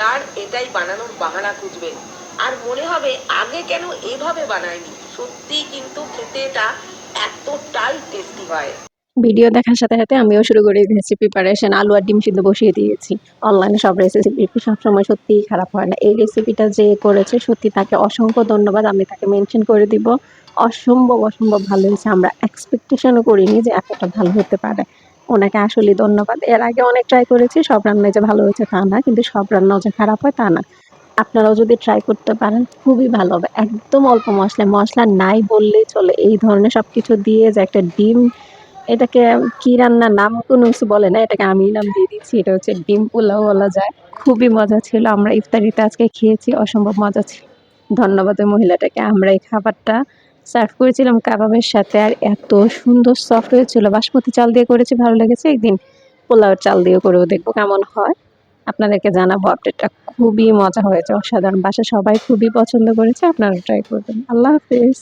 Regular এটাই বানানোর বাহানা খুঁজবেন আর মনে হবে আগে কেন এভাবে বানায়নি। সত্যিই কিন্তু খেতে এটা এতটাই টেস্টি হয়। ভিডিও দেখার সাথে সাথে আমিও শুরু করি রেসিপি প্রিপারেশন। আলু আর ডিম সিদ্ধ বসিয়ে দিয়েছি। অনলাইনে সব রেসিপি সবসময় সত্যিই খারাপ হয় না। এই রেসিপিটা যে করেছে সত্যি তাকে অসংখ্য ধন্যবাদ। আমি তাকে মেনশন করে দিব। অসম্ভব অসম্ভব ভালো হয়েছে। আমরা এক্সপেকটেশনও করিনি যে এতটা ভালো হতে পারে। ওনাকে আসলেই ধন্যবাদ। এর আগে অনেক ট্রাই করেছি। সব রান্নাই যে ভালো হয়েছে তা না। কিন্তু সব রান্নাও যে খারাপ হয় তা না। আপনারাও যদি ট্রাই করতে পারেন খুবই ভালো হবে। একদম অল্প মসলায়, মসলা নাই বললেই চলে। এই ধরনের সবকিছু দিয়ে যে একটা ডিম, এটাকে কি রান্নার নাম কোনো কিছু বলে না। এটাকে আমি নাম দিয়ে দিচ্ছি। এটা হচ্ছে ডিম পোলাও বলা যায়। খুবই মজা ছিল। আমরা ইফতারিতে আজকে খেয়েছি। অসম্ভব মজা ছিল। ধন্যবাদ ওই মহিলাটাকে। আমরা এই খাবারটা সার্ভ করেছিলাম কাবাবের সাথে। আর এত সুন্দর সফট হয়েছিল। বাসমতি চাল দিয়ে করেছি, ভালো লেগেছে। একদিন পোলাওর চাল দিয়েও করেও দেখবো কেমন হয়। আপনাদেরকে জানাবো আপডেটটা। খুবই মজা হয়েছে, অসাধারণ। বাসায় সবাই খুবই পছন্দ করেছে। আপনারা ট্রাই করবেন। আল্লাহ হাফেজ।